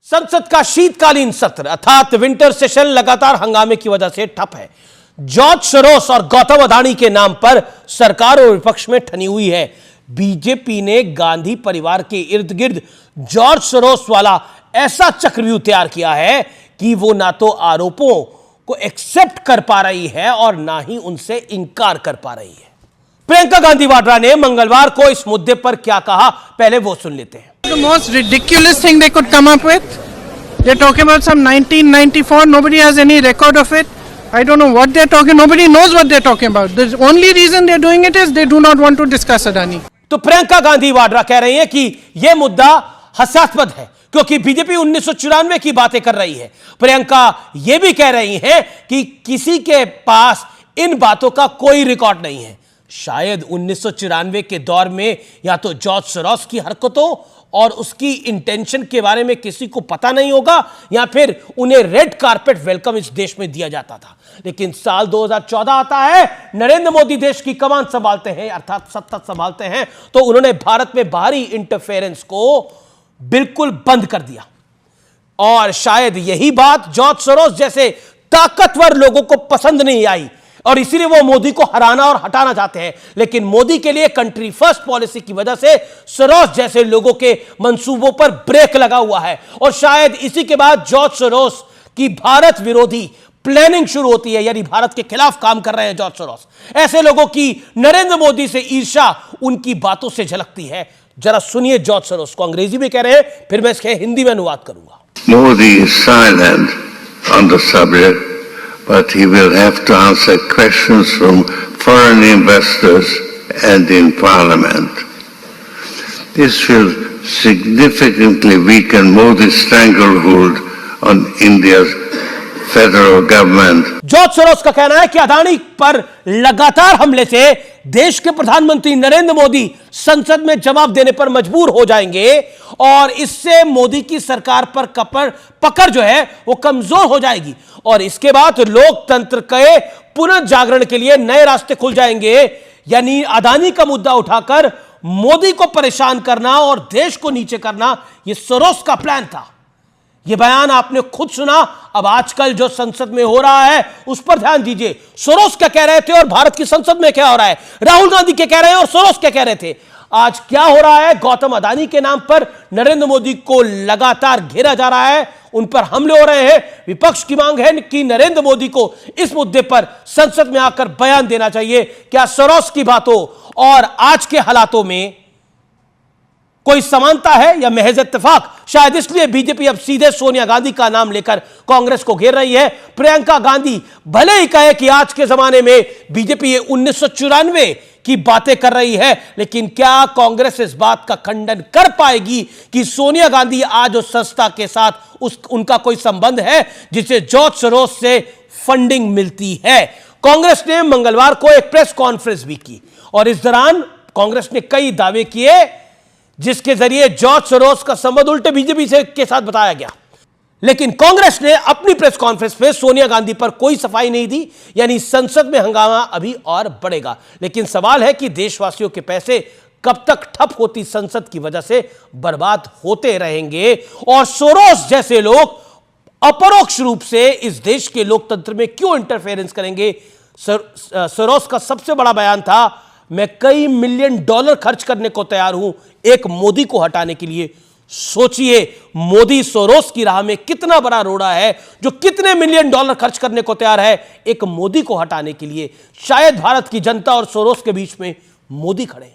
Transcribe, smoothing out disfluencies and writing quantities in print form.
संसद का शीतकालीन सत्र अर्थात विंटर सेशन लगातार हंगामे की वजह से ठप है। जॉर्ज सोरोस और गौतम अडानी के नाम पर सरकार और विपक्ष में ठनी हुई है। बीजेपी ने गांधी परिवार के इर्द गिर्द जॉर्ज सोरोस वाला ऐसा चक्रव्यूह तैयार किया है कि वो ना तो आरोपों को एक्सेप्ट कर पा रही है और ना ही उनसे इंकार कर पा रही है। प्रियंका गांधी वाड्रा ने मंगलवार को इस मुद्दे पर क्या कहा, पहले वो सुन लेते हैं। The most ridiculous thing they could come up with. They're talking about some 1994. Nobody has any record of it. I don't know what they're talking. Nobody knows what they're talking about. The only reason they're doing it is they do not want to discuss Adani. तो प्रियंका गांधी वाड्रा कह रही हैं कि यह मुद्दा हास्यास्पद है क्योंकि बीजेपी 1994 की बातें कर रही है। प्रियंका यह भी कह रही हैं कि किसी के पास इन बातों का कोई रिकॉर्ड नहीं है। शायद 1994 के दौर में या तो जॉर्ज सोरोस की हरकतों और उसकी इंटेंशन के बारे में किसी को पता नहीं होगा या फिर उन्हें रेड कारपेट वेलकम इस देश में दिया जाता था। लेकिन साल 2014 आता है, नरेंद्र मोदी देश की कमान संभालते हैं अर्थात सत्ता संभालते हैं, तो उन्होंने भारत में बाहरी इंटरफेरेंस को बिल्कुल बंद कर दिया। और शायद यही बात जॉर्ज सोरोस जैसे ताकतवर लोगों को पसंद नहीं आई और इसीलिए वो मोदी को हराना और हटाना चाहते हैं। लेकिन मोदी के लिए कंट्री फर्स्ट पॉलिसी की वजह से सोरोस जैसे लोगों के मंसूबों पर ब्रेक लगा हुआ है और शायद इसी के बाद जॉर्ज सोरोस की भारत विरोधी प्लानिंग शुरू होती है, यानी भारत के खिलाफ काम कर रहे हैं जॉर्ज सोरोस। ऐसे लोगों की नरेंद्र मोदी से ईर्ष्या उनकी बातों से झलकती है। जरा सुनिए जॉर्ज सोरोस को, अंग्रेजी में कह रहे हैं, फिर मैं इसके हिंदी में अनुवाद करूंगा। Modi is silent on the subject, but he will have to answer questions from foreign investors and in Parliament. This will significantly weaken Modi's stranglehold on India's federal government. George Soros का कहना है कि अडानी पर लगातार हमले से देश के प्रधानमंत्री नरेंद्र मोदी संसद में जवाब देने पर मजबूर हो जाएंगे और इससे मोदी की सरकार पर पकड़ जो है वो कमजोर हो जाएगी और इसके बाद लोकतंत्र के पुनर्जागरण के लिए नए रास्ते खुल जाएंगे। यानी अडानी का मुद्दा उठाकर मोदी को परेशान करना और देश को नीचे करना, यह सोरोस का प्लान था। यह बयान आपने खुद सुना। अब आजकल जो संसद में हो रहा है उस पर ध्यान दीजिए। सोरोस क्या कह रहे थे और भारत की संसद में क्या हो रहा है। राहुल गांधी क्या कह रहे हैं और सोरोस क्या कह रहे थे। आज क्या हो रहा है, गौतम अडानी के नाम पर नरेंद्र मोदी को लगातार घेरा जा रहा है, उन पर हमले हो रहे हैं। विपक्ष की मांग है कि नरेंद्र मोदी को इस मुद्दे पर संसद में आकर बयान देना चाहिए। क्या सोरोस की बातों और आज के हालातों में कोई समानता है या महज इत्तेफाक? शायद इसलिए बीजेपी अब सीधे सोनिया गांधी का नाम लेकर कांग्रेस को घेर रही है। प्रियंका गांधी भले ही कहे कि आज के जमाने में बीजेपी 1994 की बातें कर रही है, लेकिन क्या कांग्रेस इस बात का खंडन कर पाएगी कि सोनिया गांधी आज उस संस्था के साथ उनका कोई संबंध है जिसे जॉर्ज सोरोस से फंडिंग मिलती है? कांग्रेस ने मंगलवार को एक प्रेस कॉन्फ्रेंस भी की और इस दौरान कांग्रेस ने कई दावे किए जिसके जरिए जॉर्ज सोरोस का संबंध उल्टे बीजेपी के साथ बताया गया। लेकिन कांग्रेस ने अपनी प्रेस कॉन्फ्रेंस में सोनिया गांधी पर कोई सफाई नहीं दी, यानी संसद में हंगामा अभी और बढ़ेगा। लेकिन सवाल है कि देशवासियों के पैसे कब तक ठप होती संसद की वजह से बर्बाद होते रहेंगे और सोरोस जैसे लोग अपरोक्ष रूप से इस देश के लोकतंत्र में क्यों इंटरफेरेंस करेंगे। सोरोस का सबसे बड़ा बयान था, मैं कई मिलियन डॉलर खर्च करने को तैयार हूं एक मोदी को हटाने के लिए। सोचिए मोदी सोरोस की राह में कितना बड़ा रोड़ा है जो कितने मिलियन डॉलर खर्च करने को तैयार है एक मोदी को हटाने के लिए। शायद भारत की जनता और सोरोस के बीच में मोदी खड़े।